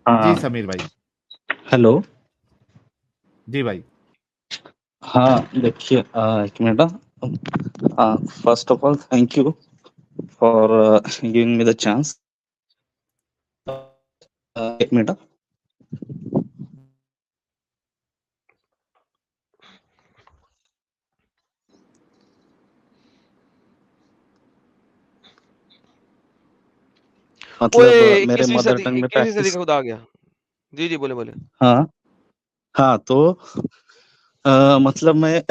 जी हाँ समीर भाई। हेलो। जी भाई। हाँ देखिए, एक minute. First of all thank you for giving me the chance. एक मिनट। मतलब ओए मेरे 21वीं मदर सदी टंग में 21वीं सदी प्रैक्टिस। का खुदा आ गया। जी जी बोले बोले। हाँ हाँ, तो मतलब मैं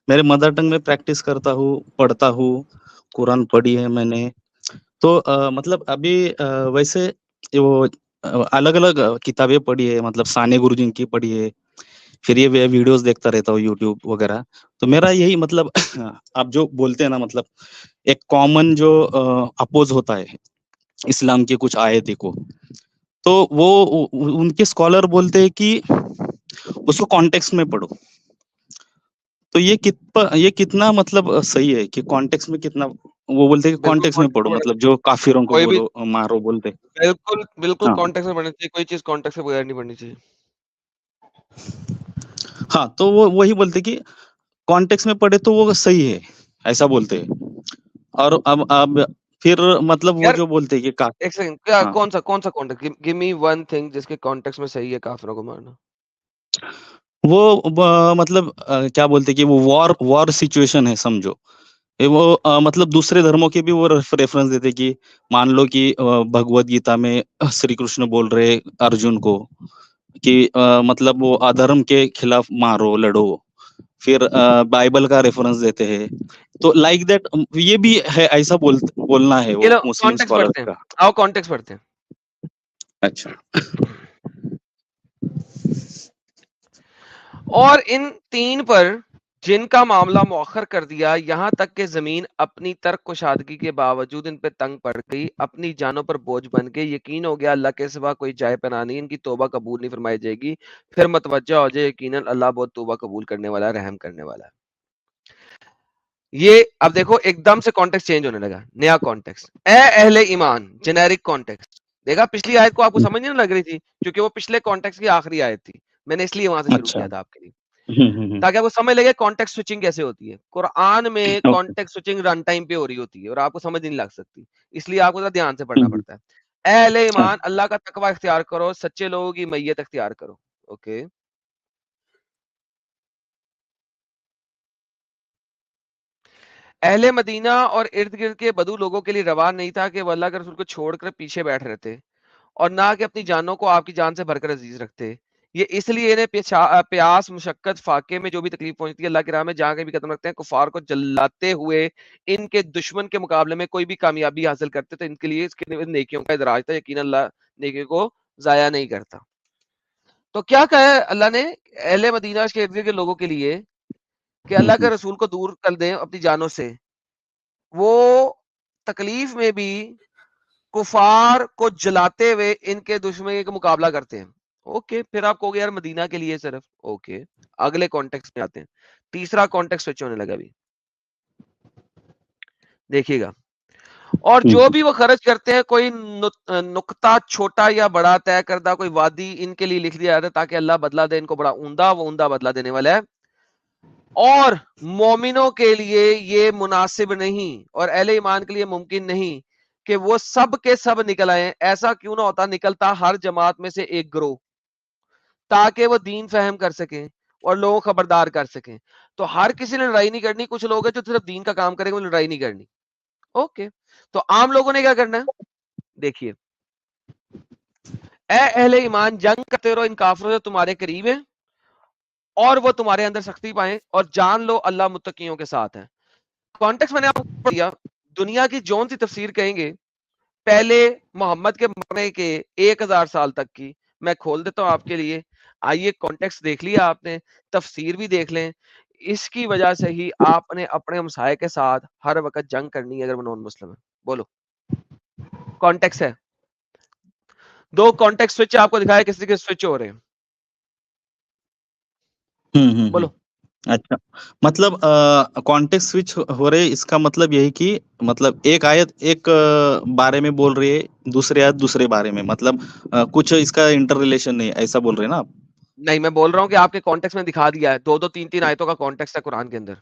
मेरे मदर टंग में प्रैक्टिस करता हूँ, पढ़ता हूँ, कुरान पढ़ी है मैंने। तो मतलब अभी वैसे वो अलग अलग किताबें पढ़ी है, मतलब साने गुरुजी की पढ़ी है, फिर ये वीडियोस देखता रहता हूँ यूट्यूब वगैरह। तो मेरा यही मतलब आप जो बोलते हैं ना, मतलब एक कॉमन जो अपोज होता है इस्लाम के कुछ आयत को, तो वो उनके स्कॉलर बोलते हैं कि उसको कॉन्टेक्स्ट में पढ़ो। तो ये कितना मतलब सही है कि कॉन्टेक्स्ट में कितना, वो बोलते हैं कि बिल्कुल कॉन्टेक्स्ट में कॉन्टेक्स्ट पढ़ो, में पढ़ना मतलब चाहिए। जो काफिरों को कोई भी बोलो मारो बोलते। बिल्कुल बिल्कुल हाँ कॉन्टेक्स्ट में पढ़ना चाहिए, कोई चीज कॉन्टेक्स्ट से बगैर नहीं पढ़नी चाहिए। हाँ, तो वो वही बोलते कि कॉन्टेक्स्ट में पढ़े तो वो सही है, ऐसा बोलते हैं। और अब फिर मतलब वो यार जो बोलते हैं कि एक सेकंड, क्या हाँ, कौन सा context, give me one thing जिसके कॉन्टेक्स्ट में सही है काफिरों को मारना। वो मतलब क्या बोलते हैं कि वो वॉर सिचुएशन है समझो। ये वो मतलब दूसरे धर्मों के भी वो रेफरेंस देते कि मान लो कि भगवत गीता में श्री कृष्ण बोल रहे अर्जुन को कि मतलब वो अधर्म के खिलाफ मारो लड़ो। फिर बाइबल का रेफरेंस देते हैं। तो लाइक दैट ये भी है, ऐसा बोलना है ये वो लो मुस्लिम कॉन्टेक्स्ट स्कॉलर पढ़ते हैं, का। आओ कॉन्टेक्स्ट पढ़ते हैं। अच्छा। और इन तीन पर जिनका मामला मौखर कर दिया, यहां तक कि जमीन अपनी तर्क कुशादगी के बावजूद इन पे तंग पड़ गई, अपनी जानों पर बोझ बन गई। यकीन हो गया अल्लाह के सिवा कोई जाए पनाह नहीं, इनकी तौबा कबूल नहीं फरमाई जाएगी। फिर मतवज्जा हो जाए यकीनन अल्लाह बहुत तौबा कबूल करने वाला, रहम करने वाला है। ये अब देखो एकदम से कॉन्टेक्स्ट चेंज होने लगा, नया कॉन्टेक्स्ट। ए अहले ईमान, जेनेरिक कॉन्टेक्स्ट। देखा पिछली आयत को आपको समझ नहीं लग रही थी क्योंकि वो पिछले कॉन्टेक्स्ट की आखिरी आयत थी, मैंने इसलिए वहां से शुरू अच्छा। किया था आपके लिए, ताकि आपको समझ लगे कॉन्टेक्स्ट स्विचिंग कैसे होती है। कुरान में okay. Context switching run time पे हो रही होती है और आपको समझ नहीं लग सकती, इसलिए आपको जरा ध्यान से पढ़ना पड़ता है। ए अहले ईमान, अल्लाह का तकवा इख्तियार करो, सच्चे लोगों की मैयत इख्तियार करो। ओके, अहले मदीना और इर्द गिर्द के बदू लोगों के लिए रवा नहीं था कि वह अल्लाह के रसूल को छोड़कर पीछे बैठ रहते और ना कि अपनी जानों को आपकी जान से भरकर अजीज रखते। ये इसलिए इन्हें प्यास मुशक्कत फाके में जो भी तकलीफ पहुंचती है, अल्लाह की राह में जहां कहीं भी कदम रखते हैं, कुफार को जलाते हुए इनके दुश्मन के मुकाबले में कोई भी कामयाबी हासिल करते तो इनके लिए इसके नेकियों का इदराज था। यकीन अल्लाह नेकियों को जाया नहीं करता। तो क्या कहा है अल्लाह ने अहले मदीना के इर्द गिर्द के लोगों के लिए कि अल्लाह के रसूल को दूर कर दें अपनी जानों से, वो तकलीफ में भी कुफार को जलाते हुए इनके दुश्मन का मुकाबला करते हैं। ओके, फिर आप कहोगे यार मदीना के लिए सिर्फ, ओके अगले कॉन्टेक्स्ट में आते हैं। तीसरा कॉन्टेक्स्ट स्विच होने लगा अभी, देखिएगा। और जो भी वो खर्च करते हैं, कोई नुक्ता छोटा या बड़ा तय करदा कोई वादी इनके लिए लिख दिया जाता है ताकि अल्लाह बदला दे इनको बड़ा ऊंदा, वो ऊंदा बदला देने वाला है। और मोमिनों के लिए ये मुनासिब नहीं और अहले ईमान के लिए मुमकिन नहीं कि वो सब के सब निकल आए। ऐसा क्यों ना होता, निकलता हर जमात में से एक ग्रोह, ताकि वो दीन फहम कर सकें और लोगों को खबरदार कर सकें। तो हर किसी ने लड़ाई नहीं करनी, कुछ लोग हैं जो सिर्फ दीन का काम करेंगे, वो लड़ाई नहीं करनी। ओके, तो आम लोगों ने क्या करना है, देखिए। ए अहले ईमान, जंग करते रहो इन काफिरों से तुम्हारे करीब है और वो तुम्हारे अंदर सख्ती पाए, और जान लो अल्लाह मुत्तकियों के साथ है। कॉन्टेक्स्ट मैंने आपको दिया, दुनिया की जौन सी तफसीर कहेंगे पहले मोहम्मद के मरने के 1000 साल तक की, मैं खोल देता हूं आपके लिए। आइए कॉन्टेक्स्ट देख लिया आपने, तफसीर भी देख लें। इसकी वजह से ही आपने अपने हमसाये के साथ हर वक्त जंग करनी है अगर वो नॉन मुस्लिम है। बोलो, कॉन्टेक्स्ट है। दो कॉन्टेक्स्ट स्विच आपको दिखाया, किसी के स्विच हो रहे हैं, बोलो। अच्छा, मतलब कॉन्टेक्स्ट स्विच हो रहे, इसका मतलब यही कि मतलब एक आयत एक बारे में बोल रही है, दूसरे आयत दूसरे बारे में, मतलब कुछ इसका इंटर रिलेशन नहीं, ऐसा बोल रहे हैं ना आप? नहीं, मैं बोल रहा हूँ कि आपके कॉन्टेक्स्ट में दिखा दिया है, 2-2 3-3 आयतों का कॉन्टेक्स्ट है कुरान के अंदर।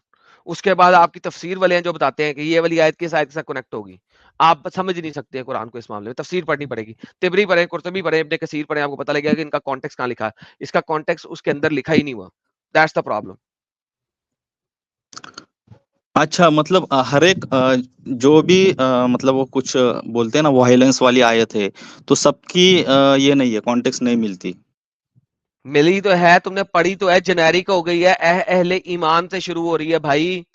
उसके बाद आपकी तफसीर वाले हैं जो बताते हैं कि ये वाली आयत किस आयत के साथ कनेक्ट होगी। आप समझ नहीं सकते हैं कुरान को इस मामले में, तफसीर पढ़नी पड़ेगी। तिबरी पढ़ें, कुर्तुबी पढ़ें, इब्न कसीर पढ़ें, आपको पता लगेगा कि इनका कॉन्टेक्स्ट कहाँ लिखा है। इसका कॉन्टेक्स्ट उसके अंदर लिखा ही नहीं हुआ। That's the problem. अच्छा, मतलब हर एक जो भी मतलब वो कुछ बोलते हैं ना वायलेंस वाली आयत है, तो सबकी ये नहीं है, कॉन्टेक्स्ट नहीं मिलती। मिली तो है, तुमने पढ़ी तो है, जेनेरिक हो गई है, अहले ईमान से शुरू हो रही है भाई।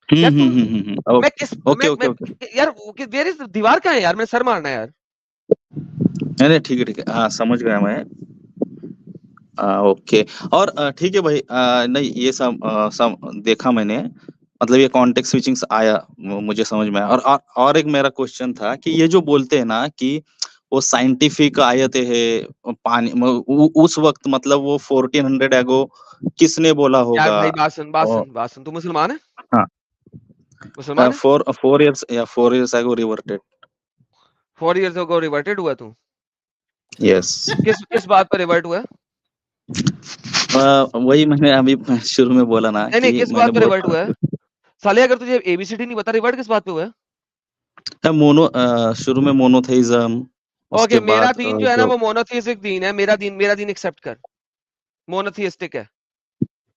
यार तुम, मैं किस ओके ओके ओके। यार वेयर इज दीवार कहाँ है यार, मेरा सर मारना है यार। नहीं नहीं, ठीक है ठीक है, हाँ समझ गया मैं। ओके। और ठीक है भाई, नहीं ये सब देखा मैंने, मतलब ये कॉन्टेक्स्ट स्विचिंग आया, मुझे समझ में आया। और एक मेरा क्वेश्चन था कि ये जो बोलते हैं ना कि वो साइंटिफिक आयतें है, पानी उस वक्त, मतलब वो 1400 एगो किसने बोला यार होगा? भाई बात सुन, बात और सुन, बात सुन, तू मुसलमान है? हाँ, मुसलमान है? 4 years या 4 years एगो रिवर्टेड। 4 years ago रिवर्टेड हुआ तू? यस। किस बात पर रिवर्ट हुआ है? वही मैंने अभी शुरू में बोला ना नहीं नहीं, कि किस मैंने बात पे रिवर्ट हुआ है? बहुत साले अगर तुझे एबीसीडी नहीं पता, रिवर्ट किस बात पे हुआ है? शुरू में मोनोथेइज्म, ओके, उसके मेरा बाद दीन जो है ना जो वो मोनोथियस्टिक दीन है। मेरा दीन एक्सेप्ट कर, मोनोथियस्टिक है,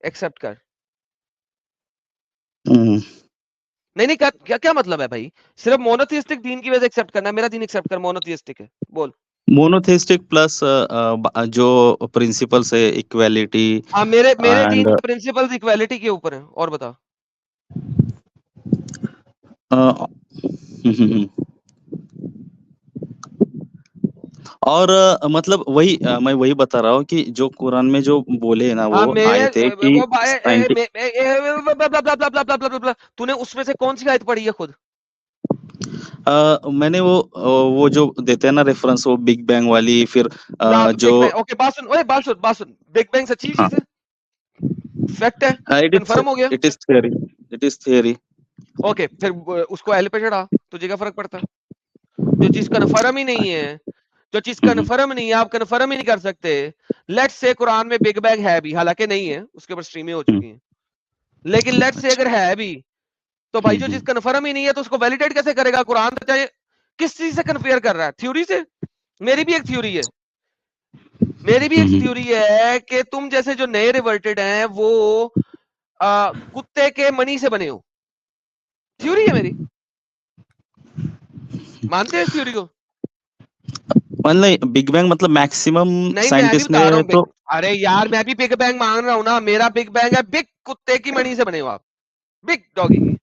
एक्सेप्ट कर। हम्म, नहीं नहीं, क्या क्या मतलब है भाई? सिर्फ मोनोथियस्टिक दीन की वजह से एक्सेप्ट करना है? मेरा दीन एक्सेप्ट कर, मोनोथियस्टिक है, बोल। मोनोथेइस्टिक प्लस जो प्रिंसिपल्स है, इक्वालिटी हाँ, मेरे दीन एंड के प्रिंसिपल्स इक्वालिटी के ऊपर है, और बता। और मतलब वही मैं वही बता रहा हूँ कि जो कुरान में जो बोले हैं ना हाँ, वो मेरे आए थे कि वो साइंटिफिक। तूने उसमें से कौन सी आयत पढ़ी है खुद? मैंने वो जो देते हैं ना रेफरेंस, वो बिग बैंग वाली, फिर ला तो जो बिग बैंग, ओके बात सुन, ओए बात सुन, बिग बैंग सच्ची हाँ, चीज है? फैक्ट है? कंफर्म हो गया? It is theory, it is theory. Okay, फिर उसको एल पे चढ़ा, तुझे क्या फर्क पड़ता? जो चीज कन्फर्म ही नहीं है, जो चीज कन्फर्म नहीं है, आप कन्फर्म ही नहीं कर सकते। लेट्स से कुरान में बिग बैंग है भी, हालांकि नहीं है, उसके ऊपर स्ट्रीमें हो चुकी हैं, लेकिन लेट्स से अच्छा। अगर है भी, तो भाई जो चीज कन्फर्म ही नहीं है तो उसको वैलिडेट कैसे करेगा? कुरान तो चाहे किस चीज से कंपेयर कर रहा है? थ्योरी से? मेरी भी एक थ्योरी है, मेरी भी एक थ्योरी है कि तुम जैसे जो नए रिवर्टेड हैं वो कुत्ते के मणि से बने हो। थ्योरी है मेरी, मानते हो इस थ्योरी को? मतलब बिग बैंग मतलब मैक्सिमम नहीं, मैं भी साइंटिस्ट ने बता रहा हूँ तो अरे यार, मैं भी बिग बैंग मान रहा हूं ना। मेरा बिग बैंग है, बिग कुत्ते की मणि से बने हो आप, बिग डॉगी की।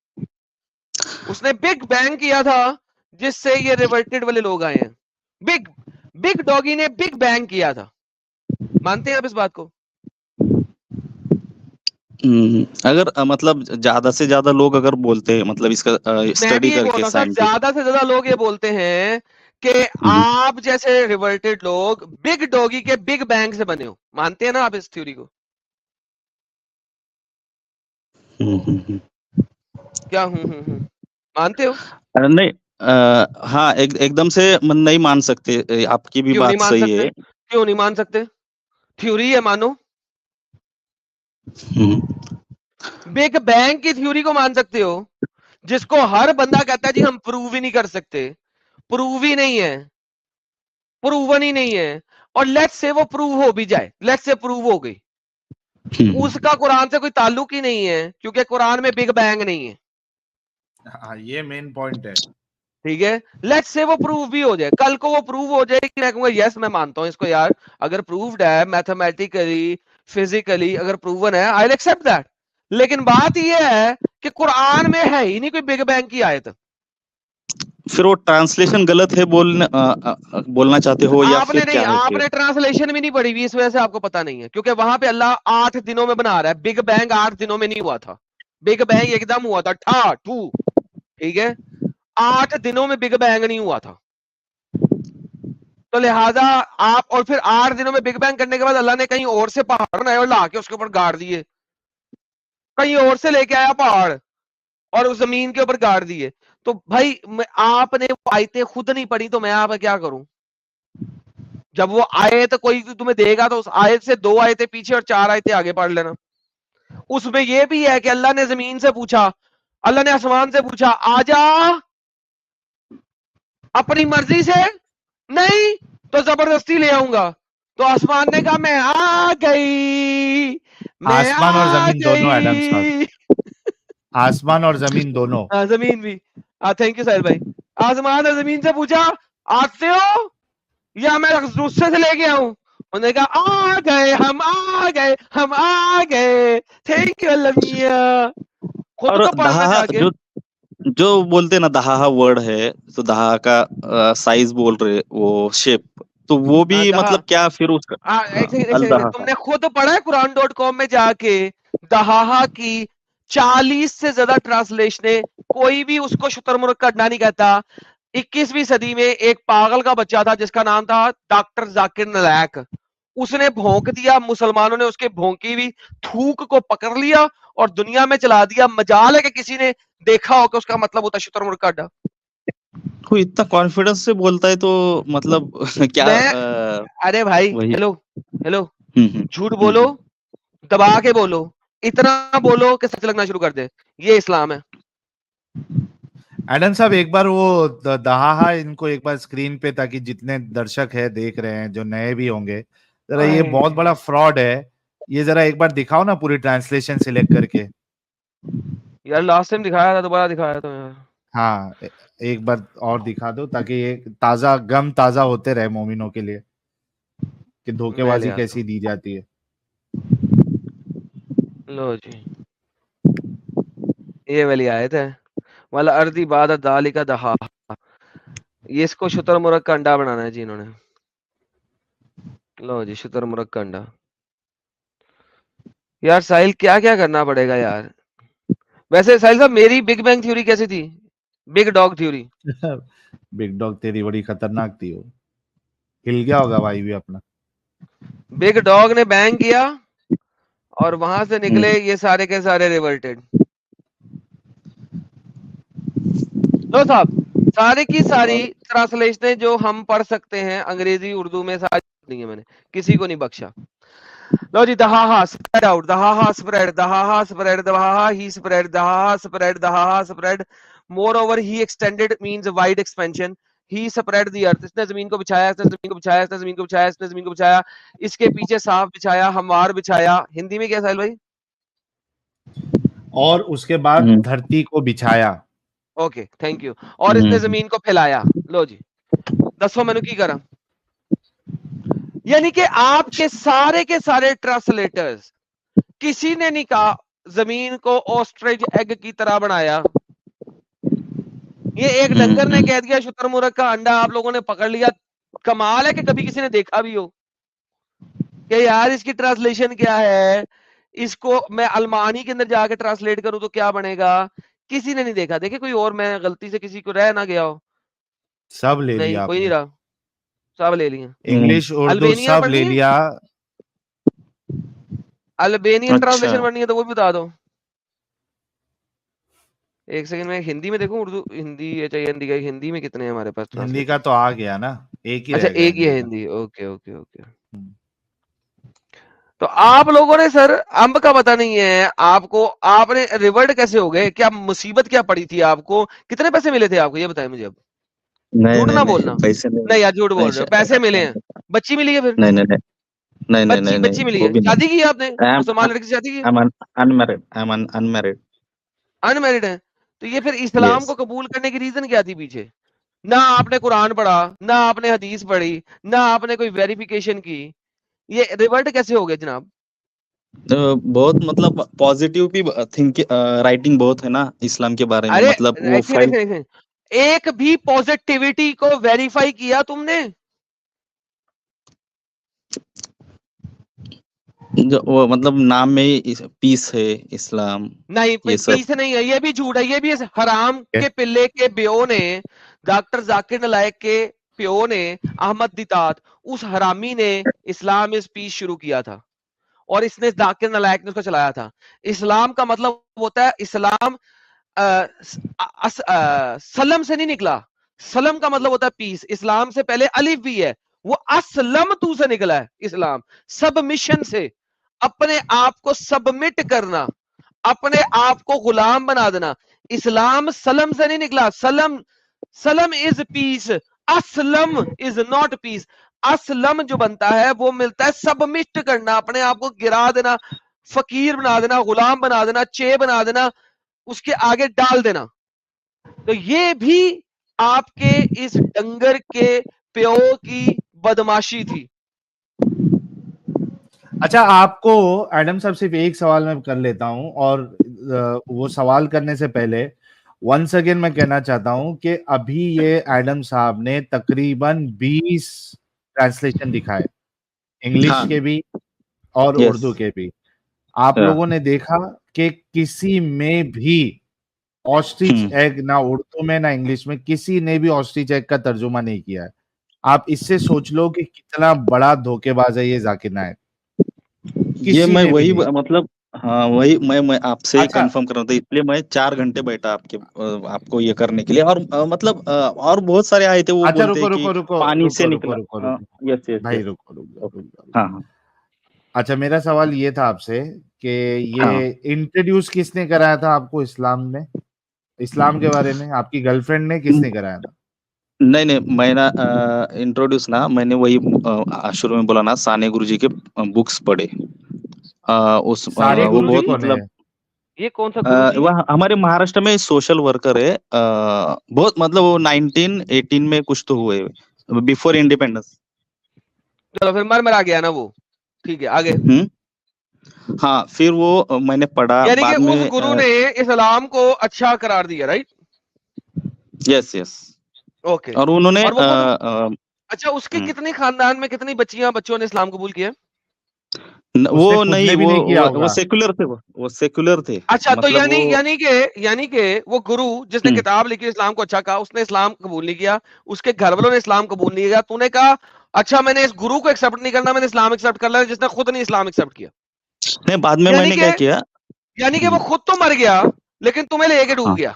उसने बिग बैंग किया था जिससे ये रिवर्टेड वाले लोग आए हैं। बिग बिग डॉगी ने बिग बैंग किया था। मानते हैं आप इस बात को? अगर मतलब ज्यादा से ज्यादा लोग अगर बोलते हैं, मतलब इसका मैं स्टडी भी ये बोल करके रहा हूँ सर, साइंटिस्ट। ज्यादा से ज्यादा लोग ये बोलते हैं कि आप जैसे रिवर्टेड लोग बिग डॉगी के बिग बैंग से बने हो। मानते हैं ना आप इस थ्योरी को? क्या मानते हो? नहीं, हाँ, एकदम से नहीं मान सकते, आपकी भी क्यों नहीं बात मान सही सकते? है। क्यों नहीं मान सकते? थ्योरी है, मानो। हम्म, बिग बैंग की थ्योरी को मान सकते हो, जिसको हर बंदा कहता है जी हम प्रूव ही नहीं कर सकते, प्रूव ही नहीं है, प्रूवन ही नहीं है। और लेट्स से वो प्रूव हो भी जाए, लेट्स से प्रूव हो गई, उसका कुरान से कोई ताल्लुक ही नहीं है, क्योंकि कुरान में बिग बैंग नहीं है। हाँ, ये मेन पॉइंट है। ठीक है, लेट्स से वो प्रूव भी हो जाए, कल को वो प्रूव हो जाए कि मैं कहूंगा यस मैं मानता हूं इसको यार, अगर प्रूव्ड है मैथमेटिकली, फिजिकली अगर प्रूवन है, आई विल एक्सेप्ट दैट। लेकिन बात यह है कि कुरान में है ही नहीं कोई बिग बैंग की आयत। फिर वो ट्रांसलेशन गलत है बोलना चाहते हो, या आपने फिर नहीं, क्या है फिर? आपने ट्रांसलेशन भी नहीं पढ़ी हुई, इस वजह से आपको पता नहीं है, क्योंकि वहां पे अल्लाह 8 दिनों में बना रहा है। बिग बैंग 8 दिनों में नहीं हुआ था, बिग बैंग एकदम हुआ था ठा ठू। ठीक है, 8 दिनों में बिग बैंग नहीं हुआ था। तो लिहाजा आप, और फिर 8 दिनों में बिग बैंग करने के बाद अल्लाह ने कहीं और से पहाड़ बनाए और ला के उसके ऊपर गाड़ दिए। کہیں اور سے لے کے آیا پہاڑ اور اس زمین کے اوپر گاڑ دیے. تو بھائی آپ نے وہ آیتیں خود نہیں پڑھی تو میں آپ کیا کروں؟ جب وہ آیت کوئی تمہیں دے گا تو اس آیت سے 2 آیتیں پیچھے اور 4 آیتیں آگے پڑھ لینا. اس میں یہ بھی ہے کہ اللہ نے زمین سے پوچھا, اللہ نے آسمان سے پوچھا آ جا, اپنی مرضی سے نہیں تو زبردستی لے آؤں گا. تو آسمان نے کہا میں آ گئی, میں آسمان اور آ زمین دونوں ایڈم صاحب, گئی. آسمان اور زمین دونوں. زمین بھی, تھینک یو ساحل بھائی. آسمان اور زمین سے پوچھا آتے ہو یا میں غصے سے لے کے آؤں؟ انہوں نے کہا آ گئے, ہم آ گئے, ہم آ گئے. تھینک یو اللہ میاں. خود اور تو پڑھنا دہا جا کے. جو بولتے ہیں نا دہا ورڈ ہے, تو دہا کا سائز بول رہے, وہ شیپ, تو وہ بھی مطلب کیا پھر اس کا ایک سیکنڈ الدہا تم نے خود پڑھا ہے quran.com میں جا کے دہا کی 40 سے زیادہ ٹرانسلیشنیں, کوئی بھی اس کو شتر مرغ کا انڈا نہیں کہتا. 21ویں صدی میں ایک پاگل کا بچہ تھا جس کا نام تھا ڈاکٹر ذاکر نالائق, اس نے بھونک دیا, مسلمانوں نے اس کے بھونکی ہوئی تھوک کو پکڑ لیا اور دنیا میں چلا دیا. مجال ہے کہ کسی نے دیکھا ہو کہ اس کا مطلب ہوتا شتر مرغ کا انڈا. کوئی اتنا کانفیڈنس سے بولتا ہے تو مطلب کیا میں ارے بھائی وہی ہیلو ہیلو, ہوں ہوں جھوٹ بولو, دبا کے بولو, اتنا بولو کہ سچ لگنا شروع کر دے, یہ اسلام ہے. ایڈم صاحب ایک بار وہ دہا ان کو ایک بار اسکرین پہ, تاکہ جتنے درشک ہے دیکھ رہے ہیں جو نئے بھی ہوں گے, ذرا یہ بہت بڑا فراڈ ہے, یہ ذرا ایک بار دکھاؤ نا پوری ٹرانسلیشن سلیکٹ کر کے. یار لاسٹ ٹائم دکھایا تھا, دوبارہ دکھایا تھا یار. ہاں ایک بار اور دکھا دو تاکہ یہ تازہ غم تازہ ہوتے رہے مومنوں کے لیے کہ دھوکے میں لے بازی آتا کیسی دی جاتی ہے. ہوں, لو جی یہ والی آیت ہے, والا اردی بعد ذالک دہا, یہ اس کو شتر مرغ کا انڈا بنانا ہے جی انہوں نے. لو جی شتر مرغ کا انڈا. یار ساحل کیا کیا کرنا پڑے گا یار. ویسے ساحل صاحب میری بگ بینگ تھیوری کیسی تھی, big dog theory? Big dog تیری بڑی خطرناک تھی, وہ ہل گیا ہوگا بھائی بھی اپنا. بگ ڈاگ نے بینگ کیا اور وہاں سے نکلے یہ سارے کے سارے ریورٹڈ. لو صاحب سارے کی ساری ٹرانسلیشنیں جو ہم پڑھ سکتے ہیں انگریزی اردو میں ساری نہیں ہے, میں نے کسی کو نہیں بخشا. لو جی Duha spread out, Duha spread, Duha spread, Duha he spread, Duha spread, Duha spread. Moreover he extended means wide expansion. He spread the earth, اس نے زمین کو بچھایا, اس نے زمین کو بچھایا, اس نے زمین کو بچھایا, اس نے زمین کو بچھایا, اس کے پیچھے صاف بچھایا, ہموار بچھایا. ہندی میں کیا ساحل بھائی؟ اور اس کے بعد دھرتی کو بچھایا. Okay thank you. اور اس نے زمین کو پھیلایا. لو جی دسو مینو کی کرا. یعنی کہ آپ کے سارے ٹرانسلیٹرز کسی نے نہیں کہا زمین کو آسٹرچ ایگ کی طرح بنایا. یہ ایک ڈنگر نے کہہ دیا شتر مرغ کا انڈا, آپ لوگوں نے پکڑ لیا. کمال ہے کہ کبھی کسی نے دیکھا بھی ہو کہ یار اس کی ٹرانسلیشن کیا ہے, اس کو میں المانی کے اندر جا کے ٹرانسلیٹ کروں تو کیا بنے گا. کسی نے نہیں دیکھا. دیکھے کوئی اور, میں غلطی سے کسی کو رہ نہ گیا ہو. سب لے نہیں لیا آپ کوئی نہیں نے, رہا, سب لے لیا. انگلش اردو البینین سب لے پڑھنی ہے, لیا. البینین ٹرانسلیشن پڑھنی ہے تو وہ بھی بتا دو. ایک سیکنڈ میں ہندی میں دیکھوں, اردو ہندی چاہیے, ہندی کا ہندی میں کتنے ہیں ہمارے پاس ہندی ٹرانسلیٹر؟ کا تو آ گیا نا, ایک ہی اچھا رہ گیا ایک ہی ہے کا. ہندی. Okay okay okay. تو آپ لوگوں نے سر امب کا پتہ نہیں ہے آپ کو, آپ نے ریورٹ کیسے ہو گئے, کیا مصیبت کیا پڑی تھی آپ کو, کتنے پیسے ملے تھے آپ کو یہ بتائیں مجھے. اب جھوٹ نہ بولنا, پیسے نہیں یار جھوٹ بول رہے ہو, پیسے ملے ہیں. بچی ملی ہے, پھر بچی ملی ہے, شادی کی ہے آپ نے, مسلمان لڑکی سے شادی کی ہے, انمیرڈ ہے. تو یہ پھر اسلام کو قبول کرنے کی ریزن کیا تھی پیچھے؟ نہ آپ نے قرآن پڑھا, نہ آپ نے حدیث پڑھی, نہ آپ نے کوئی ویریفیکیشن کی, یہ ریورٹ کیسے ہو گئے جناب؟ بہت مطلب پازیٹیو بھی رائٹنگ بہت ہے نا اسلام کے بارے میں, ارے مطلب وہ ایک بھی پازیٹیوٹی کو ویریفائی کیا تم نے؟ جو وہ مطلب نام میں پیس ہے اسلام, نہیں یہ سب پیس نہیں ہے, یہ بھی جھوٹ ہے. یہ بھی حرام کے پلے کے بیو نے, ڈاکٹر ذاکر نالائق کے پیو نے, احمد دیتات, اس حرامی نے اسلام از پیس شروع کیا تھا. اور اس نے ذاکر نالائق نے اس کو چلایا تھا. اسلام کا مطلب ہوتا ہے, اسلام سلم سے نہیں نکلا, سلم کا مطلب ہوتا ہے پیس. اسلام سے پہلے الف بھی ہے, وہ اسلم تو سے نکلا ہے اسلام, سبمیشن سے, اپنے آپ کو سبمٹ کرنا, اپنے آپ کو غلام بنا دینا. اسلام سلم سے نہیں نکلا, سلم از پیس, اسلم از ناٹ پیس. اسلم جو بنتا ہے وہ ملتا ہے سبمٹ کرنا, اپنے آپ کو گرا دینا, فقیر بنا دینا, غلام بنا دینا, چے بنا دینا, اس کے آگے ڈال دینا. تو یہ بھی آپ کے اس ڈنگر کے پیو کی بدماشی تھی. اچھا, آپ کو ایڈم صاحب صرف ایک سوال میں کر لیتا ہوں, اور وہ سوال کرنے سے پہلے ونس اگین میں کہنا چاہتا ہوں کہ ابھی یہ ایڈم صاحب نے تقریباً 20 ٹرانسلیشن دکھائے, انگلش کے بھی اور اردو کے بھی. آپ لوگوں نے دیکھا کہ کسی میں بھی آسٹریچ ایگ, نہ اردو میں نہ انگلش میں, کسی نے بھی آسٹریچ ایگ کا ترجمہ نہیں کیا ہے. آپ اس سے سوچ لو کہ کتنا بڑا دھوکے باز ہے یہ ذاکر نائک. یہ میں وہی مطلب, ہاں وہی میں آپ سے ہی کنفرم کر رہا تھا, اس لیے میں 4 گھنٹے بیٹھا آپ کو یہ کرنے کے لیے. اور مطلب اور بہت سارے آئے تھے, وہ بولتے ہیں کہ پانی سے نکلا. بھائی رکو. ہاں, اچھا, میرا سوال یہ تھا آپ سے کہ یہ انٹروڈیوس کس نے کرایا تھا آپ کو اسلام میں, اسلام کے بارے میں آپ کی گرل فرینڈ نے, کس نے کرایا تھا؟ نہیں, میں نا انٹروڈیوس نا, میں نے وہی شروع میں بولا نا, سانے گرو جی کے بکس پڑھے. وہ بہت مطلب, یہ کون سا گرو جی؟ وہ ہمارے مہاراشٹر میں سوشل ورکر ہے, بہت مطلب وہ 1918 میں کچھ تو ہوئے, بیفور انڈیپینڈنس. چلو پھر مر گیا نا وہ, ٹھیک ہے آگے. ہاں, پھر وہ میں نے پڑھا, یعنی بعد کہ میں اس گرو نے اسلام کو اچھا قرار دیا, رائٹ؟ یس, اوکے. اور انہوں نے اچھا, اس کے کتنے خاندان میں کتنی بچوں نے اسلام قبول کیا؟ وہ نہیں, وہ سیکولر تھے, وہ سیکولر تھے. اچھا, تو یعنی کہ وہ گرو جس نے کتاب لکھی اسلام کو اچھا کہا, اس نے اسلام قبول نہیں کیا, اس کے گھر والوں نے اسلام قبول نہیں کیا, تو نے کہا اچھا میں نے اس گرو کو ایکسپٹ نہیں کرنا, میں نے اسلام ایکسپٹ کر لیا, جس نے خود نہیں اسلام ایکسپٹ کیا. نہیں, بعد میں نے کیا کیا, یعنی کہ وہ خود تو مر گیا لیکن تمہیں لے کے ڈوب گیا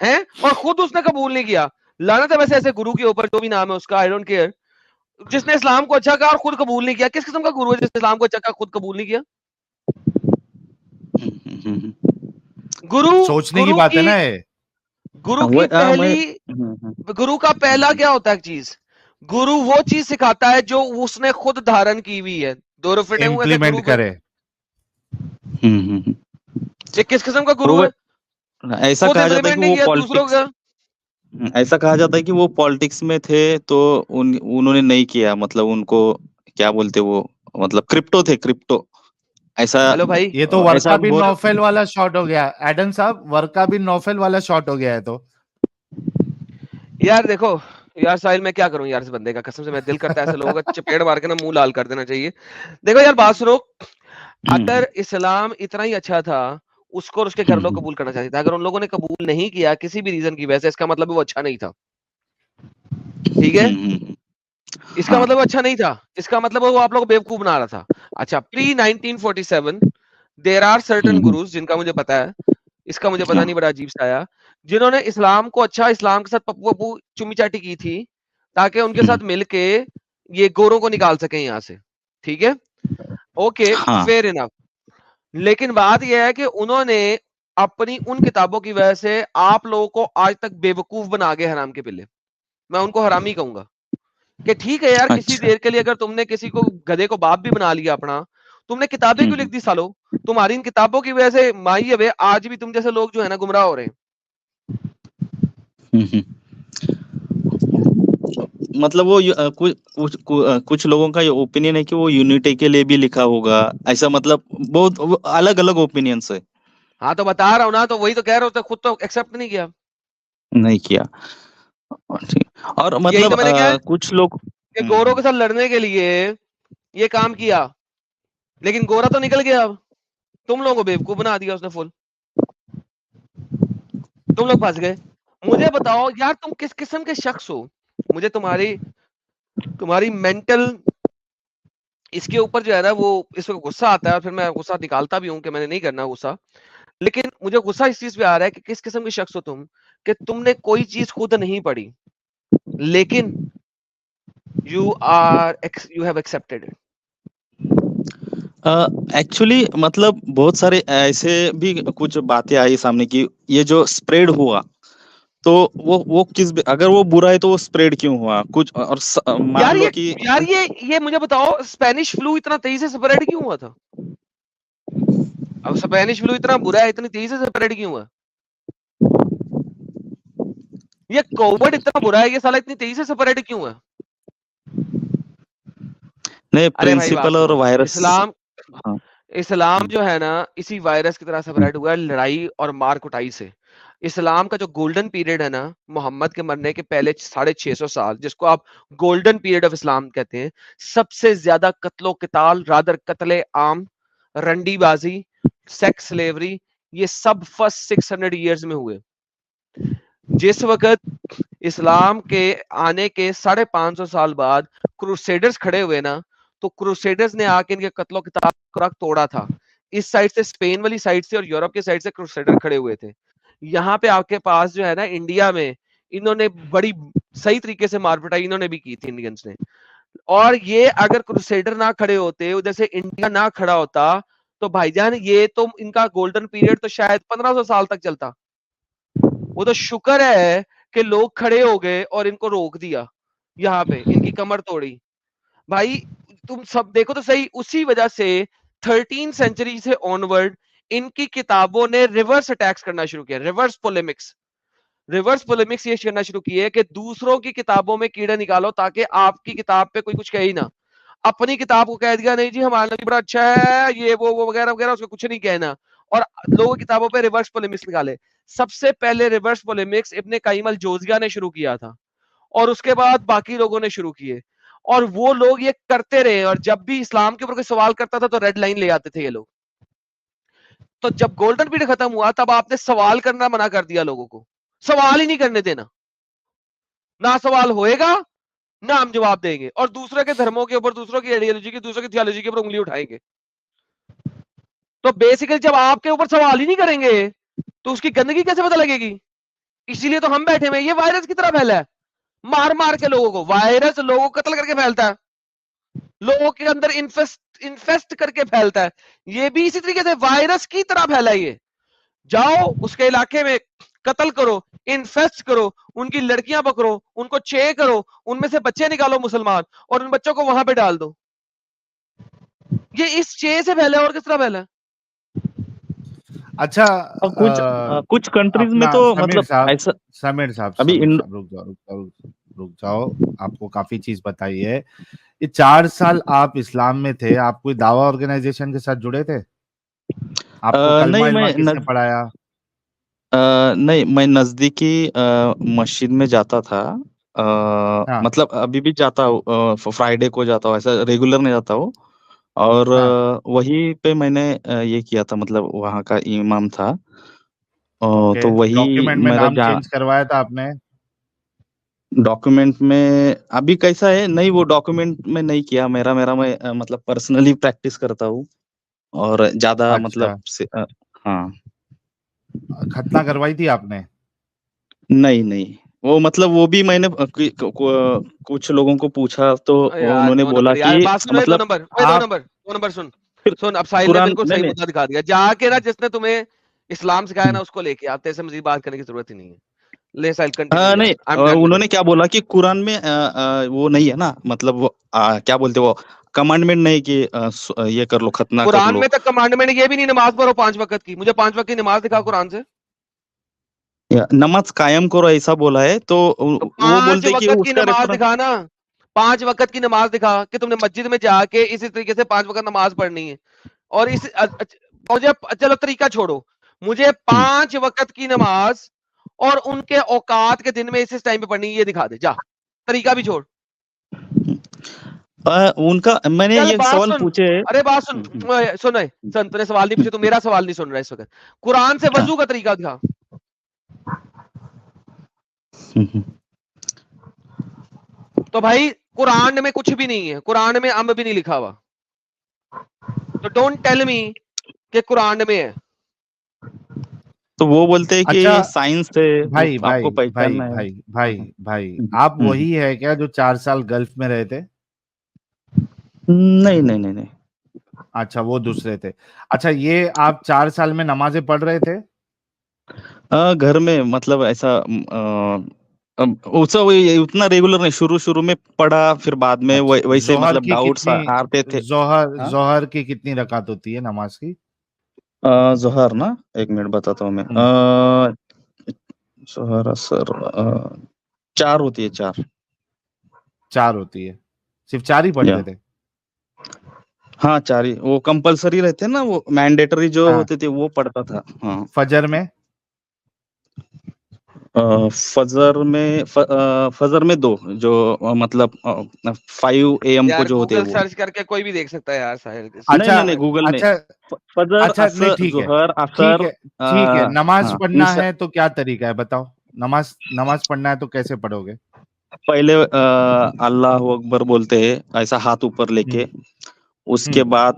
ہے, اور خود اس نے قبول نہیں کیا. لعنت ہے ویسے ایسے گرو کے اوپر, جو بھی نام ہے اس کا, آئی ڈونٹ کیئر, جس نے اسلام کو اچھا کہا اور خود قبول نہیں کیا. کس قسم کا گرو ہے جس نے اسلام کو اچھا کہا خود قبول نہیں کیا؟ سوچنے کی بات ہے نا. گرو کا پہلا کیا ہوتا ہے چیز, گرو وہ چیز سکھاتا ہے جو اس نے خود دھارن کی ہوئی ہے. دو رفٹے امپلیمنٹ کرے. یہ کس قسم کا گرو ہے؟ ایسا کہا جاتا ہے کہ وہ پالیٹکس, ایسا کہا جاتا ہے کہ وہ پالیٹکس میں تھے تو انہوں نے نہیں کیا, مطلب ان کو کیا بولتے, وہ مطلب کرپٹو تھے, کرپٹو ایسا. ہلو بھائی, یہ تو ورقہ بن نوفل والا شاٹ ہو گیا ایڈم صاحب, ورقہ بن نوفل والا شاٹ ہو گیا ہے. تو یار دیکھو یار ساحل, میں کیا کروں یار اس بندے کا, قسم سے میں دل کرتا ہے ایسے لوگوں کا چپیڑ مار کے نا منہ لال کر دینا چاہیے. دیکھو یار بات سنو, اگر اسلام اتنا ہی اچھا تھا, اس کو اور اس کے گھر لوگ قبول کرنا چاہتے تھے. اگر ان لوگوں نے قبول نہیں کیا کسی بھی ریزن کی وجہ سے, اس کا مطلب وہ اچھا نہیں تھا. ٹھیک ہے, اس کا مطلب اچھا نہیں تھا, اس کا مطلب وہ آپ لوگ بیوقوف بنا رہا تھا. اچھا, پری 1947 دیر آر سرٹن گروز, جن کا مجھے پتا ہے, اس کا مجھے پتا نہیں, بڑا عجیب سا آیا, جنہوں نے اسلام کو اچھا, اسلام کے ساتھ پپو پپو چمی چاٹی کی تھی تاکہ ان کے ساتھ مل کے یہ گوروں کو نکال سکیں یہاں سے. ٹھیک ہے, اوکے, فیئر انف. لیکن بات یہ ہے کہ انہوں نے اپنی ان کتابوں کی وجہ سے آپ لوگوں کو آج تک بے وقوف بنا گئے, حرام کے پلے. میں ان کو حرامی کہوں گا کہ ٹھیک ہے یار, کسی دیر کے لیے اگر تم نے کسی کو گدھے کو باپ بھی بنا لیا اپنا, تم نے کتابیں کیوں لکھ دی سالو؟ تمہاری ان کتابوں کی وجہ سے مائی ہوئے آج بھی تم جیسے لوگ جو ہے نا گمراہ ہو رہے ہیں. مطلب وہ کچھ لوگوں کا یہ اوپینین ہے کہ وہ یونٹی کے لیے بھی لکھا ہوگا, ایسا مطلب بہت الگ الگ اوپینینس ہے. ہاں تو بتا رہا ہوں نا, تو وہی تو کہہ رہا ہوں, خود تو ایکسپٹ نہیں کیا. اور مطلب کچھ لوگ گوروں کے ساتھ لڑنے کے لیے یہ کام کیا, لیکن گورا تو نکل گیا. اب تم لوگوں کو بیوقوف بنا دیا اس نے فل, تم لوگ پھنس گئے. مجھے بتاؤ یار, تم کس قسم کے شخص ہو؟ مجھے تمہاری مینٹل اس کے اوپر جو ہے نا وہ اس وقت غصہ آتا ہے اور پھر میں غصہ نکالتا بھی ہوں کہ میں نے نہیں کرنا غصہ, لیکن مجھے غصہ اس چیز پہ آ رہا ہے کہ کس قسم کے شخص ہو تم کہ تم نے کوئی چیز خود نہیں پڑھی لیکن یو ہیو ایکسپٹیڈ. ایکچولی مطلب بہت سارے ایسے بھی کچھ باتیں آئی سامنے کی, یہ جو اسپریڈ ہوا تو وہ کس اگر وہ برا ہے تو وہ اسپریڈ کیوں ہوا کچھ, اور مان لو کہ یار یہ مجھے بتاؤ اسپینش فلو اتنا تیزی سے اسپریڈ کیوں ہوا تھا؟ اب اسپینش فلو اتنا برا ہے, اتنی تیزی سے اسپریڈ کیوں ہوا؟ یہ کووڈ اتنا برا ہے, یہ سالا اتنی تیزی سے اسپریڈ کیوں ہوا؟ نہیں ارے بھائی بات پرنسپل اور سنو, وائرس. ہاں اسلام جو ہے نا اسی وائرس کی طرح سپریٹ ہوا ہے, لڑائی اور مار کٹائی سے. اسلام کا جو گولڈن پیریڈ ہے نا محمد کے مرنے کے پہلے 650 سال, جس کو آپ گولڈن پیریڈ آف اسلام کہتے ہیں, سب سے زیادہ قتل و قتال, رادر قتل عام, رنڈی بازی, سیکس سلیوری, یہ سب فرسٹ 600 ایئرز میں ہوئے. جس وقت اسلام کے آنے کے 550 سال بعد کروسیڈرز کھڑے ہوئے نا, تو کروسیڈرز نے آ کے ان کے قتل و قتال کو توڑا تھا. اس سائڈ سے اسپین والی سائڈ سے اور یورپ کے سائڈ سے کروسیڈر کھڑے ہوئے تھے. یہاں پہ آپ کے پاس جو ہے نا انڈیا میں انہوں نے بڑی صحیح طریقے سے مار پٹائی انہوں نے بھی کی تھی انڈینس نے. اور یہ اگر کروسیڈر نہ کھڑے ہوتے, ادھر سے انڈیا نہ کھڑا ہوتا, تو بھائی جان یہ تو ان کا گولڈن پیریڈ تو شاید 1500 سال تک چلتا. وہ تو شکر ہے کہ لوگ کھڑے ہو گئے اور ان کو روک دیا, یہاں پہ ان کی کمر توڑی. بھائی تم سب دیکھو تو صحیح, اسی وجہ سے 13 سینچری سے آنورڈ ان کی کتابوں نے ریورس اٹیکس کرنا شروع کیا, ریورس پولیمکس یہ کرنا شروع کیے کہ دوسروں کی کتابوں میں کیڑے نکالو تاکہ آپ کی کتاب پہ کوئی کچھ کہے ہی نہ. اپنی کتاب کو کہہ دیا نہیں جی ہمارا نبی بڑا اچھا ہے, یہ وہ وغیرہ وغیرہ, اس کو کچھ نہیں کہنا, اور لوگوں کی کتابوں پہ ریورس پولیمکس نکالے. سب سے پہلے ریورس پولیمکس ابن قیم الجوزیہ نے شروع کیا تھا, اور اس کے بعد باقی لوگوں نے شروع کیے, اور وہ لوگ یہ کرتے رہے. اور جب بھی اسلام کے اوپر کوئی سوال کرتا تھا تو ریڈ لائن لے آتے تھے یہ لوگ. تو جب گولڈن پیریڈ ختم ہوا تب آپ نے سوال کرنا منع کر دیا لوگوں کو, سوال ہی نہیں کرنے دینا, نہ سوال ہوئے گا نہ ہم جواب دیں گے, اور دوسرے کے دھرموں کے اوپر, دوسروں کی آئیڈیالوجی کی, دوسروں کی تھیولوجی کے اوپر انگلی اٹھائیں گے. تو بیسیکلی جب آپ کے اوپر سوال ہی نہیں کریں گے تو اس کی گندگی کیسے پتہ لگے گی؟ اسی لیے تو ہم بیٹھے ہوئے, یہ وائرس کی طرح پھیلا ہے, مار مار کے لوگوں کو. وائرس لوگوں کو قتل کر کے پھیلتا ہے, لوگوں کے اندر انفیسٹ کر کے پھیلتا ہے. یہ بھی اسی طریقے سے وائرس کی طرح پھیلا ہے. یہ جاؤ اس کے علاقے میں قتل کرو, انفیسٹ کرو, ان کی لڑکیاں پکڑو, ان کو چے کرو, ان میں سے بچے نکالو مسلمان, اور ان بچوں کو وہاں پہ ڈال دو. یہ اس چے سے پھیلا ہے, اور کس طرح پھیلا ہے؟ اچھا کچھ کنٹریز میں اپنا تو سمیر مطلب صاحب ایسا سمیر صاحب ابھی رک جاؤ, آپ کو کافی چیز بتائی ہے. یہ 4 سال آپ اسلام میں تھے, آپ کوئی دعویٰ آرگنائزیشن کے ساتھ جڑے تھے؟ آپ کو کلمہ نہیں علمہ میں کس نے پڑھایا؟ نہیں میں نزدیکی مسجد میں جاتا تھا, ہاں مطلب ابھی بھی جاتا ہوں, فرائیڈے کو جاتا ہوں, ایسا ریگولر نہیں جاتا ہوں. اور ہاں وہی پہ میں نے یہ کیا تھا, مطلب وہاں کا امام تھا, اوکے. تو وہی ڈاکیومنٹ میں میرا نام چینج کروایا تھا آپ نے؟ ڈاکومنٹ میں ابھی کیسا ہے, نہیں وہ ڈاکومنٹ میں نہیں کیا, میرا میں مطلب پرسنلی پریکٹس کرتا ہوں, اور زیادہ اچھا, مطلب ہاں. ختنہ کروائی تھی آپ نے؟ نہیں وہ مطلب وہ بھی میں نے کچھ لوگوں کو پوچھا تو یار انہوں نے 2 بولا نمبر, یار کہ بات سنو, 2 مطلب نمبر, 2 آپ نمبر, 2 نمبر سن پھر سن. اب ساحل نے قرآن بالکل نہیں صحیح نہیں مدعا دکھا دیا, جا کے نا جس نے تمہیں اسلام سکھایا نا اس کو لے کے آتے, سے مزید بات کرنے کی ضرورت ہی نہیں ہے. لے ساحل کنٹینیو یار, نہیں, آئی ایم ڈن ود انہوں اٹ. نے کیا بولا کہ قرآن میں وہ نہیں ہے نا, مطلب وہ کیا بولتے, وہ کمانڈمنٹ نہیں کہ یہ کر لو, ختنہ کر قرآن لو. میں تک کمانڈمنٹ یہ بھی نہیں نماز پڑھو 5 وقت کی. مجھے 5 وقت کی نماز دکھا قرآن سے. نماز قائم کرو ایسا بولا ہے, تو تو وہ 5 بولتے کہ وقت کی اس کا نماز ریفرنس. دکھا نا, 5 وقت کی نماز دکھا کہ تم نے مسجد میں جا کے اسی طریقے سے 5 وقت نماز پڑھنی ہے. اور اس مجھے چلو طریقہ چھوڑو, مجھے 5 وقت کی نماز اور ان کے اوقات کے دن میں اس ٹائم پہ پڑھنی, یہ دکھا دے جا. طریقہ بھی چھوڑ, ان کا میں نے چل یہ بات سوال سن. پوچھے. ارے بات سن, سن تو نے سوال نہیں پوچھا, تو میرا سوال نہیں سن رہا اس وقت. قرآن سے وضو کا طریقہ دکھا. تو بھائی قرآن میں کچھ بھی نہیں ہے, قرآن میں امب بھی نہیں لکھا ہوا. तो डोंट टेल मी कि कुरान में है। तो वो बोलते हैं कि अच्छा ये साइंस है, वो भाई भाई आपको भाई पहचानना है। भाई भाई भाई हम्म, आप वही है क्या जो 4 साल गल्फ में रहे थे? नहीं नहीं नहीं नहीं। अच्छा वो दूसरे थे। अच्छा ये आप 4 साल में नमाजें पढ़ रहे थे? घर में मतलब ऐसा उसका वही उतना रेगुलर नहीं, शुरू शुरू में पढ़ा, फिर बाद में अच्छा वैसे मतलब डाउट्स आते थे। हाँ? जोहर की कितनी रकात होती है नमाज की? जोहर ना, एक मिनट बताता हूँ मैं। जोहर असर 4 होती है, 4। 4 होती है। सिर्फ 4 ही या पढ़ते थे? हाँ 4 ही, वो कंपलसरी रहते हैं ना, वो मैंडेटरी जो हाँ। होते थे वो पढ़ता था। हाँ। फजर में? फजर में 2 जो मतलब 5 AM को यार जो होते हैं गूगल वो। सर्च करके कोई भी देख सकता है यार साहिल के नहीं अच्छा नहीं नहीं, गूगल नहीं। अच्छा फजर, अच्छा नहीं असर, ठीक है जोहर, ठीक असर। है ठीक है। नमाज हाँ पढ़ना ईशा। है तो क्या तरीका है बताओ? नमाज नमाज पढ़ना है तो कैसे पढ़ोगे? पहले अल्लाह अकबर बोलते हैं ऐसा हाथ ऊपर लेके। उसके हम्म। बाद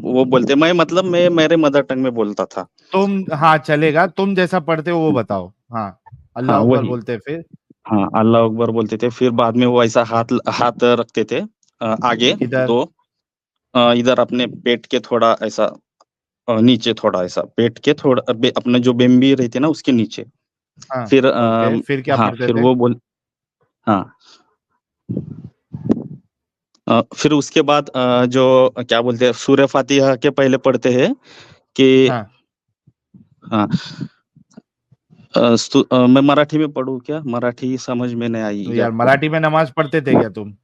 वो बोलते, मैं मतलब मैं मेरे मदर टंग में बोलता था। तुम हाँ चलेगा, तुम जैसा पढ़ते हो वो बताओ। हाँ हाँ अल्लाह अकबर वही। बोलते हैं, फिर हाँ अल्लाह अकबर बोलते थे, फिर बाद में वो ऐसा हाथ हाथ रखते थे आगे किधर? 2, इधर अपने पेट के थोड़ा ऐसा नीचे, थोड़ा ऐसा पेट के थोड़ा अपने जो बेम्बी रहती है ना उसके नीचे। हाँ फिर ओके, फिर क्या हाँ पढ़ते फिर थे? वो बोल हाँ फिर उसके बाद जो क्या बोलते हैं, सूर्य फातिहा के पहले पढ़ते हैं कि हाँ हाँ मैं मराठी में पढ़ूं क्या? मराठी समझ में नहीं आई तो या यार को। मराठी में नमाज पढ़ते थे क्या तुम?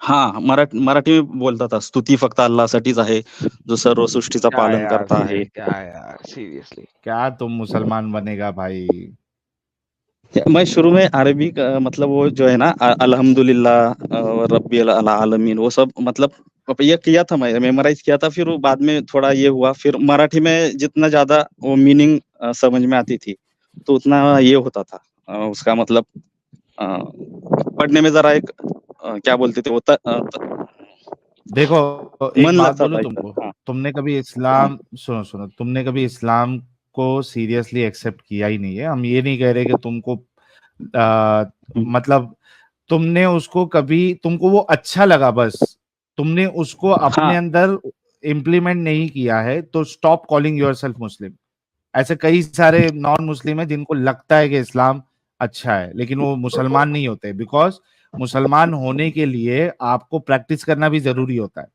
हाँ मराठी में बोलता था, स्तुती फक्त अल्लाहसाठीच आहे जो सर्व सृष्टीचा क्या है पालन यार करता साहिल, आहे। क्या है यार सीरियसली। क्या तुम मुसलमान बनेगा भाई? मैं शुरू में अरबी मतलब वो जो है ना अल्हम्दुलिल्लाह रब्बिल आलमीन वो सब मतलब ये किया था, मैं मेमोराइज किया था। फिर वो बाद में थोड़ा ये हुआ, फिर मराठी में जितना ज्यादा वो मीनिंग समझ में आती थी तो उतना ये होता था उसका मतलब पढ़ने में जरा एक क्या बोलते थे वो देखो एक मन बात लगता बोलूं था तुमको, इसका। हाँ तुमने कभी हाँ इस्लाम सुनो सुनो, तुमने कभी इस्लाम को सीरियसली एक्सेप्ट किया ही नहीं है। हम ये नहीं कह रहे कि तुमको मतलब तुमने उसको कभी, तुमको वो अच्छा लगा बस, तुमने उसको हाँ अपने अंदर इम्प्लीमेंट नहीं किया है, तो स्टॉप कॉलिंग योरसेल्फ मुस्लिम। ऐसे कई सारे नॉन मुस्लिम है जिनको लगता है कि इस्लाम अच्छा है लेकिन वो मुसलमान नहीं होते, बिकॉज मुसलमान होने के लिए आपको प्रैक्टिस करना भी जरूरी होता है।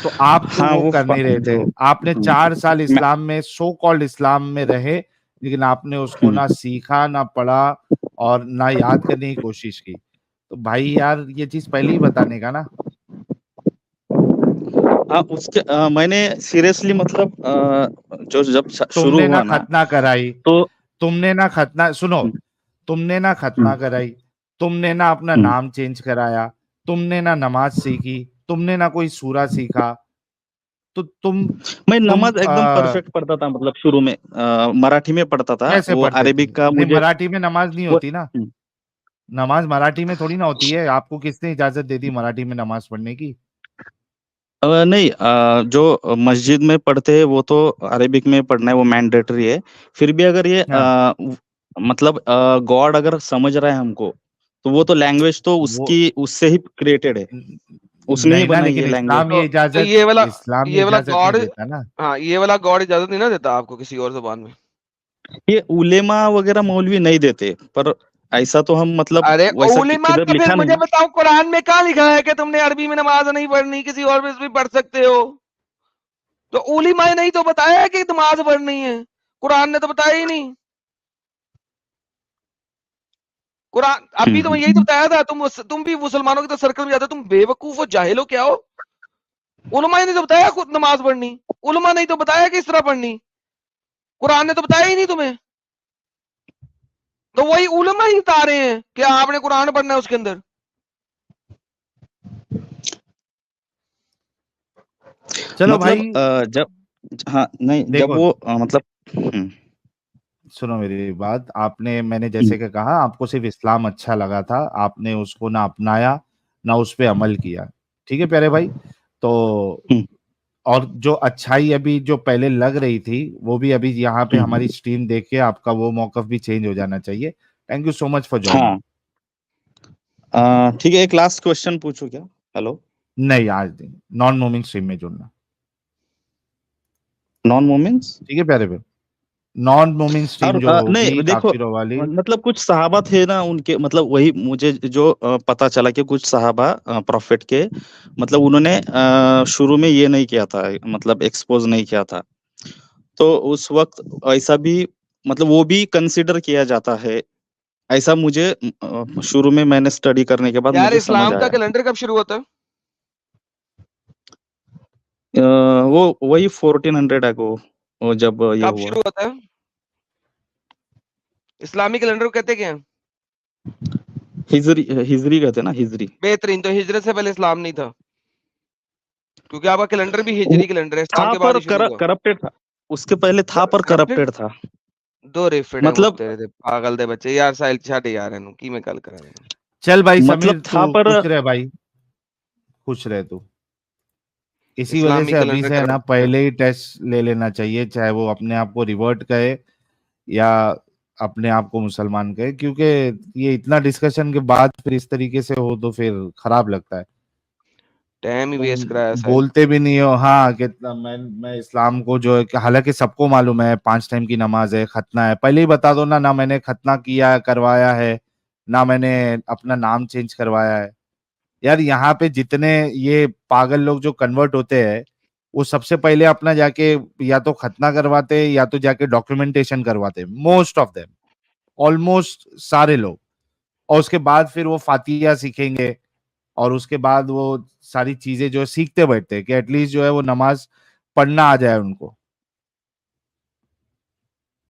तो आप तो हाँ वो वो कर नहीं रहे थे। जो आपने 4 साल मैं इस्लाम में, सो कॉल्ड इस्लाम में रहे, लेकिन आपने उसको ना सीखा ना पढ़ा और ना याद करने की कोशिश की। तो भाई यार ये चीज पहले ही बताने का ना। हाँ उसके मैंने सीरियसली मतलब जो जब शुरू तुमने ना हुआ ना खतना कराई, तो तुमने ना खतना सुनो, तुमने ना खतना हम्म, कराई, तुमने ना अपना हम्म। नाम चेंज कराया, तुमने ना नमाज सीखी, तुमने ना कोई सूरा सीखा, तो मैं तुम नमाज एकदम परफेक्ट पढ़ता था, मतलब शुरू में मराठी में पढ़ता था, कैसे वो पढ़ते थे? अरेबिक का नहीं मुझे मराठी में नमाज नहीं वो होती ना। नमाज मराठी में थोड़ी ना होती है। आपको किसने इजाजत दे दी मराठी में नमाज पढ़ने की? नहीं जो मस्जिद में पढ़ते हैं वो तो अरेबिक में पढ़ना है, वो मैंडेटरी है। फिर भी अगर ये हाँ मतलब गॉड अगर समझ रहा है हमको तो वो तो लैंग्वेज तो वो उसकी उससे ही क्रिएटेड है, उसने ही नहीं ना, बनाई लेकिन है लैंग्वेज। तो इस्लाम ये ये वाला इजाजत नहीं गॉड, देता ना। हाँ ये वाला गॉड इजाजत नहीं ना देता आपको किसी और जुबान में। ये उलेमा वगैरह मौलवी नहीं देते, पर ऐसा तो हम मतलब अरे वैसा उलेमा किधर तो फिर लिखा मुझे नहीं। बताओ कुरान में कहाँ लिखा है कि तुमने अरबी में नमाज नहीं पढ़नी, किसी और में भी पढ़ सकते हो? तो उलेमा ने नहीं तो बताया है कि नमाज पढ़नी है, कुरान ने तो बताया ही नहीं। कुरान अभी तो मैं यही तो बताया था, तुम भी मुसलमानों के तो सर्कल में जाते हो, तुम बेवकूफ हो, जाहिल हो, क्या हो? उलमा ने तो बताया खुद नमाज पढ़नी, उलमा ने तो बताया कि इस तरह पढ़नी, कुरान ने तो बताया ही नहीं तुम्हें। तो वही उलमा ही बता रहे हैं कि आपने कुरान पढ़ना है उसके अंदर। चलो मतलब भाई जब हाँ नहीं जब देखो वो मतलब हम्म, सुनो मेरी बात, आपने, मैंने हम्म, जैसे कि कहा आपको सिर्फ इस्लाम अच्छा लगा था, आपने उसको ना अपनाया ना उस पे अमल किया। ठीक है प्यारे भाई, तो हम्म। और जो अच्छाई अभी जो पहले लग रही थी वो भी अभी यहाँ पे हमारी स्ट्रीम देख के आपका वो मौकफ भी चेंज हो जाना चाहिए। Thank you so much for joining. हाँ ठीक है, एक लास्ट क्वेश्चन पूछूं क्या? हेलो, नहीं आज नहीं, नॉन मूविंग स्ट्रीम में जुड़ना, नॉन मोमेंट्स। ठीक है प्यारे भाई। नॉन मूविंग स्ट्रीम जो नहीं होगी देखो, काफिरों वाली, मतलब कुछ सहाबा थे ना उनके, मतलब वही मुझे जो पता चला कि कुछ सहाबा प्रॉफिट के, मतलब उन्होंने शुरू में ये नहीं किया था, मतलब एक्सपोज नहीं किया था, तो उस वक्त ऐसा भी, मतलब वो भी कंसिडर किया जाता है, ऐसा मुझे शुरू में मैंने स्टडी करने के बाद यार मुझे समझ इस्लाम का आया। कैलेंडर कब शुरू होता है? वो वही 1400 अगो, वो जब ये कब हुआ। शुरू होता है? इस्लामी कैलेंडर को कहते क्या है? हिजरी, हिजरी कहते हैं ना, हिजरी। बेहतरीन, तो हिजरत से पहले इस्लाम नहीं था, क्योंकि आपका कैलेंडर भी वो हिजरी कैलेंडर है, इस्लाम था के बाद पर ही शुरू हुआ। करप्टेड था, उसके पहले था पर करप्टेड करप्टेड था। दो रेफड़े मतलब मुत्ते थे पागल दे बच्चे यार, साहिल छाटे यार इन्हू की मैं गल करा रहा। चल भाई समीर मतलब था तू पर खुश रहे भाई, खुश रहे तू। इसी वजह इस्लामी से अभी कैलेंडर से है ना करप्ट है। पहले ही टेस्ट ले लेना चाहिए, चाहे वो अपने आप को रिवर्ट कहे या अपने आप को मुसलमान कहे, क्योंकि ये इतना डिस्कशन के बाद फिर इस तरीके से हो तो फिर खराब लगता है। टाइम ही तुम वेस्ट कराया साहिल। बोलते भी नहीं हो हाँ कितना मैं इस्लाम को जो है कि हालांकि सबको मालूम है 5 टाइम की नमाज है, खतना है, पहले ही बता दो ना मैंने खतना किया करवाया है, ना मैंने अपना नाम चेंज करवाया है। यार यहाँ पे जितने ये पागल लोग जो कन्वर्ट होते हैं वो सबसे पहले अपना जाके या तो खतना करवाते हैं या तो जाके डॉक्यूमेंटेशन करवाते हैं, मोस्ट ऑफ देम, ऑलमोस्ट सारे लोग। और उसके बाद फिर वो फातिहा सीखेंगे और उसके बाद वो सारी चीजें जो है सीखते बैठते हैं कि एटलीस्ट जो है वो नमाज पढ़ना आ जाए उनको।